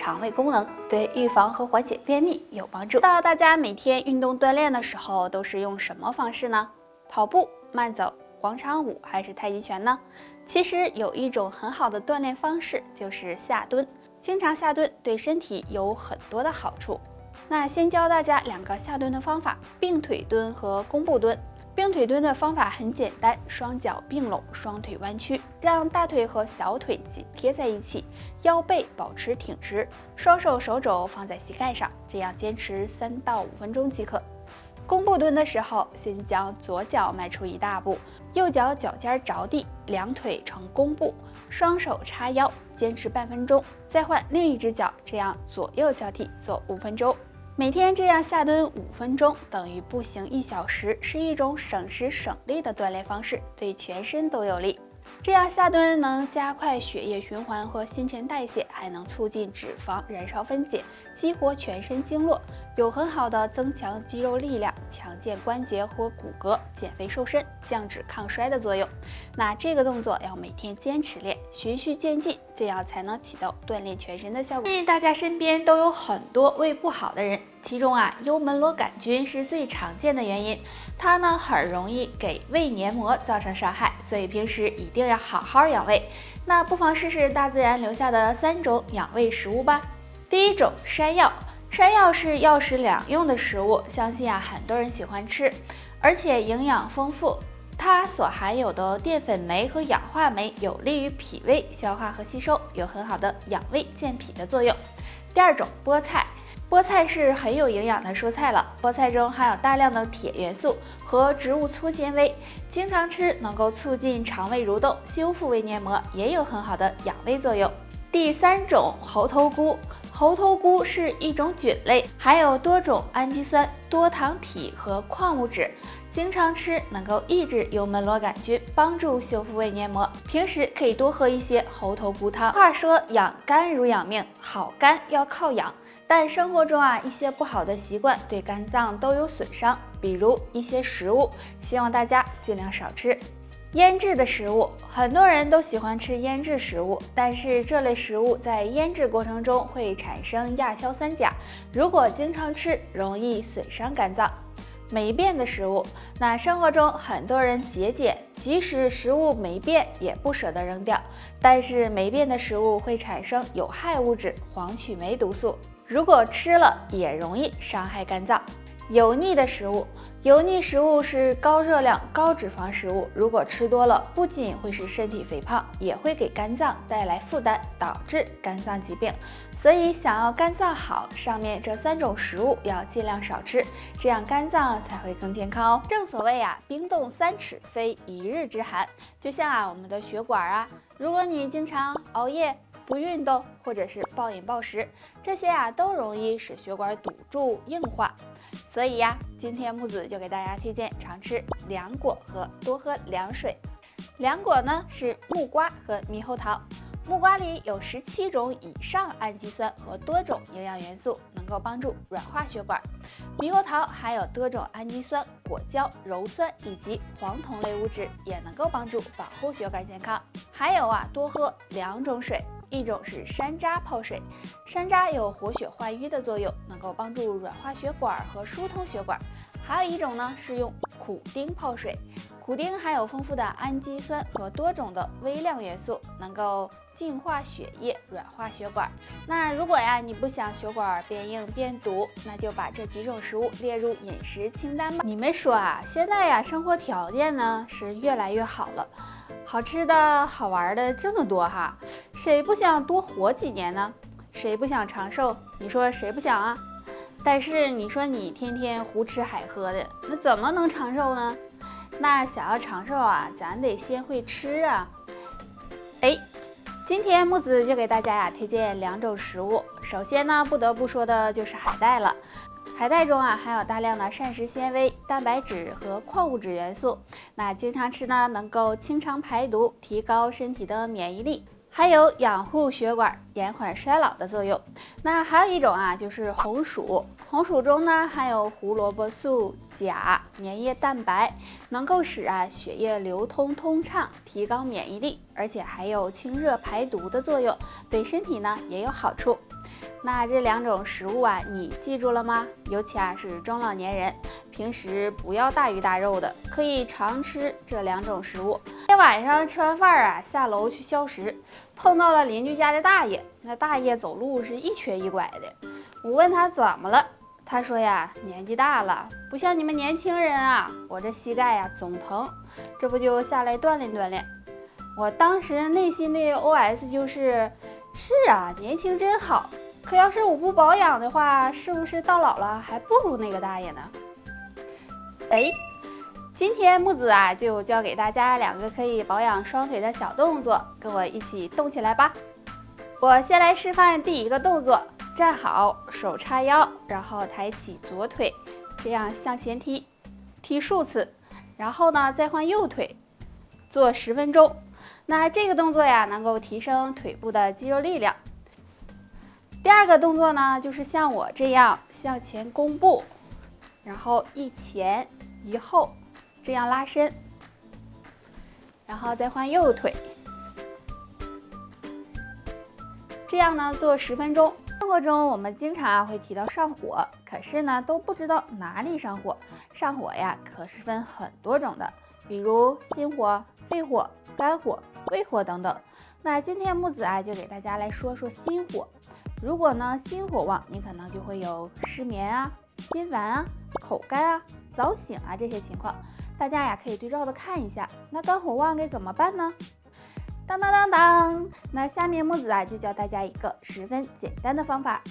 肠胃功能，对预防和缓解便秘有帮助。不知道大家每天运动锻炼的时候都是用什么方式呢？跑步、慢走、广场舞还是太极拳呢？其实有一种很好的锻炼方式，就是下蹲。经常下蹲对身体有很多的好处。那先教大家2个下蹲的方法：并腿蹲和弓步蹲。并腿蹲的方法很简单，双脚并拢，双腿弯曲，让大腿和小腿紧贴在一起，腰背保持挺直，双手手肘放在膝盖上，这样坚持3到5分钟即可。弓步蹲的时候，先将左脚迈出1大步，右脚脚尖着地，两腿呈弓步，双手叉腰，坚持半分钟，再换另一只脚，这样左右交替做5分钟。每天这样下蹲5分钟，等于步行1小时，是一种省时省力的锻炼方式，对全身都有利。这样下蹲能加快血液循环和新陈代谢，还能促进脂肪燃烧分解，激活全身经络，有很好的增强肌肉力量、强健关节和骨骼、减肥瘦身、降脂抗衰的作用。那这个动作要每天坚持练，循序渐进，这样才能起到锻炼全身的效果。相信大家身边都有很多胃不好的人，其中幽门螺杆菌是最常见的原因，它呢很容易给胃黏膜造成伤害，所以平时一定要好好养胃。那不妨试试大自然留下的3种养胃食物吧。第一种，山药。山药是药食两用的食物，相信很多人喜欢吃，而且营养丰富。它所含有的淀粉酶和氧化酶有利于脾胃消化和吸收，有很好的养胃健脾的作用。第二种，菠菜。菠菜是很有营养的蔬菜了，菠菜中含有大量的铁元素和植物粗纤维，经常吃能够促进肠胃蠕动，修复胃黏膜，也有很好的养胃作用。第三种，猴头菇。猴头菇是一种菌类，含有多种氨基酸、多糖体和矿物质，经常吃能够抑制幽门螺杆菌，帮助修复胃黏膜。平时可以多喝一些猴头菇汤。话说养肝如养命，好肝要靠养。但生活中一些不好的习惯对肝脏都有损伤，比如一些食物，希望大家尽量少吃。腌制的食物，很多人都喜欢吃腌制食物，但是这类食物在腌制过程中会产生亚硝三甲，如果经常吃，容易损伤肝脏。霉变的食物，那生活中很多人节俭，即使食物霉变也不舍得扔掉，但是霉变的食物会产生有害物质黄曲霉毒素，如果吃了也容易伤害肝脏。油腻的食物，油腻食物是高热量、高脂肪食物，如果吃多了，不仅会使身体肥胖，也会给肝脏带来负担，导致肝脏疾病。所以想要肝脏好，上面这3种食物要尽量少吃，这样肝脏才会更健康哦。正所谓冰冻3尺非一日之寒，就像我们的血管如果你经常熬夜、不运动，或者是暴饮暴食，这些都容易使血管堵住硬化。所以今天木子就给大家推荐常吃凉果和多喝凉水。凉果呢是木瓜和猕猴桃。木瓜里有17种以上氨基酸和多种营养元素，能够帮助软化血管。猕猴桃含有多种氨基酸、果胶、鞣酸以及黄酮类物质，也能够帮助保护血管健康。还有多喝2种水，一种是山楂泡水，山楂有活血化瘀的作用，能够帮助软化血管和疏通血管。还有一种呢是用苦丁泡水，苦丁含有丰富的氨基酸和多种的微量元素，能够净化血液，软化血管。那如果你不想血管变硬变堵，那就把这几种食物列入饮食清单吧。你们说现在生活条件呢是越来越好了，好吃的好玩的这么多谁不想多活几年呢？谁不想长寿？你说谁不想但是你说你天天胡吃海喝的，那怎么能长寿呢？那想要长寿咱得先会吃今天木子就给大家推荐2种食物。首先呢，不得不说的就是海带了。海带中含有大量的膳食纤维、蛋白质和矿物质元素，那经常吃呢，能够清肠排毒，提高身体的免疫力，还有养护血管、延缓衰老的作用。那还有一种就是红薯，红薯中呢含有胡萝卜素、钾、粘液蛋白，能够使血液流通通畅，提高免疫力，而且还有清热排毒的作用，对身体呢也有好处。那这两种食物啊，你记住了吗？尤其啊是中老年人，平时不要大鱼大肉的，可以常吃这两种食物。今天晚上吃完饭啊，下楼去消食，碰到了邻居家的大爷。那大爷走路是一瘸一拐的，我问他怎么了，他说呀，年纪大了，不像你们年轻人啊，我这膝盖呀总疼，这不就下来锻炼锻炼。我当时内心的 OS 就是，是啊，年轻真好。可要是我不保养的话，是不是到老了还不如那个大爷呢？哎，今天木子啊就教给大家2个可以保养双腿的小动作，跟我一起动起来吧。我先来示范第一个动作，站好，手叉腰，然后抬起左腿，这样向前踢，踢数次，然后呢再换右腿，做10分钟。那这个动作呀，能够提升腿部的肌肉力量。第2个动作呢，就是像我这样向前弓步，然后一前一后，这样拉伸，然后再换右腿，这样呢做10分钟。生活中我们经常会提到上火，可是呢都不知道哪里上火。上火呀，可是分很多种的，比如心火、肺火、肝火、胃火等等。那今天木子啊就给大家来说说心火。如果呢心火旺，你可能就会有失眠啊、心烦啊、口干啊、早醒啊这些情况。大家呀可以对照的看一下。那肝火旺该怎么办呢？当当当当，那下面木子啊就教大家一个十分简单的方法，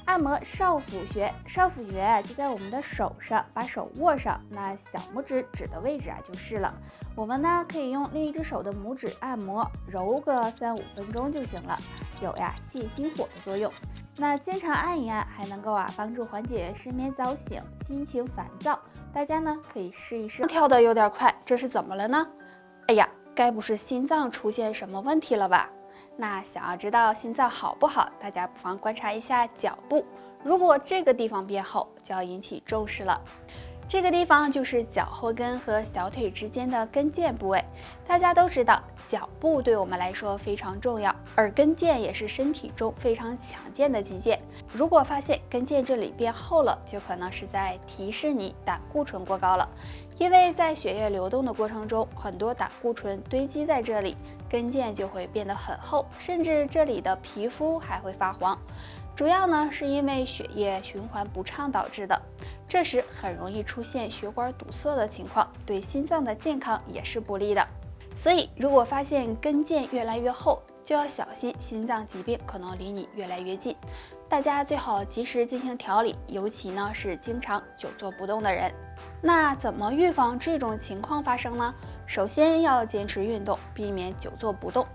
按摩少府穴。少府穴就在我们的手上，把手握上，那小拇指指的位置啊就是了。我们呢可以用另一只手的拇指按摩，揉个3-5分钟就行了，有呀泻心火的作用。那经常按一按，还能够帮助缓解失眠早醒、心情烦躁。大家呢可以试一试。跳得有点快，这是怎么了呢？哎呀，该不是心脏出现什么问题了吧？那想要知道心脏好不好，大家不妨观察一下脚部。如果这个地方变厚，就要引起重视了。这个地方就是脚后跟和小腿之间的跟腱部位。大家都知道，脚部对我们来说非常重要，而跟腱也是身体中非常强健的肌腱。如果发现跟腱这里变厚了，就可能是在提示你胆固醇过高了。因为在血液流动的过程中，很多胆固醇堆积在这里，跟腱就会变得很厚，甚至这里的皮肤还会发黄。主要呢是因为血液循环不畅导致的，这时很容易出现血管堵塞的情况，对心脏的健康也是不利的。所以如果发现跟腱越来越厚，就要小心心脏疾病可能离你越来越近。大家最好及时进行调理，尤其呢是经常久坐不动的人。那怎么预防这种情况发生呢？首先要坚持运动，避免久坐不动。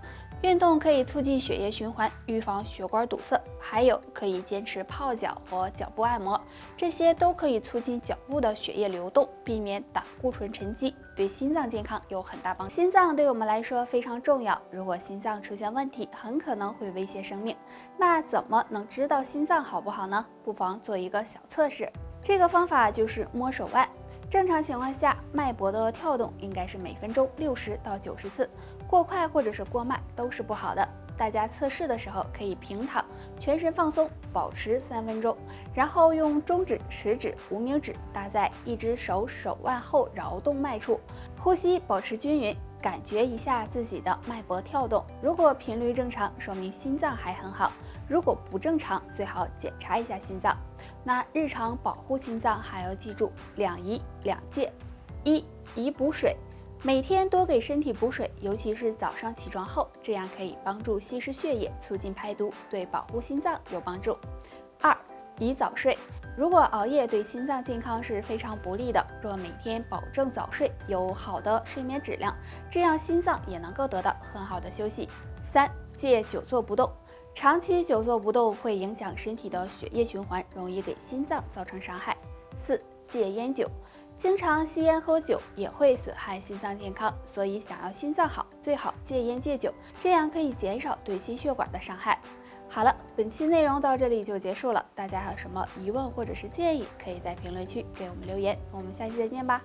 运动可以促进血液循环，预防血管堵塞，还有可以坚持泡脚和脚部按摩，这些都可以促进脚部的血液流动，避免胆固醇沉积，对心脏健康有很大帮助。心脏对我们来说非常重要，如果心脏出现问题，很可能会威胁生命。那怎么能知道心脏好不好呢？不妨做一个小测试，这个方法就是摸手腕。正常情况下，脉搏的跳动应该是每分钟60到90次，过快或者是过慢都是不好的。大家测试的时候可以平躺，全身放松，保持3分钟，然后用中指、食指、无名指搭在一只手手腕后桡动脉处，呼吸保持均匀，感觉一下自己的脉搏跳动。如果频率正常，说明心脏还很好；如果不正常，最好检查一下心脏。那日常保护心脏还要记住2宜2戒。1、宜补水，每天多给身体补水，尤其是早上起床后，这样可以帮助稀释血液，促进排毒，对保护心脏有帮助。2、宜早睡，如果熬夜对心脏健康是非常不利的，若每天保证早睡，有好的睡眠质量，这样心脏也能够得到很好的休息。3、戒久坐不动，长期久坐不动会影响身体的血液循环，容易给心脏造成伤害。4、戒烟酒，经常吸烟喝酒也会损害心脏健康，所以想要心脏好，最好戒烟戒酒，这样可以减少对心血管的伤害。好了，本期内容到这里就结束了，大家还有什么疑问或者是建议，可以在评论区给我们留言，我们下期再见吧。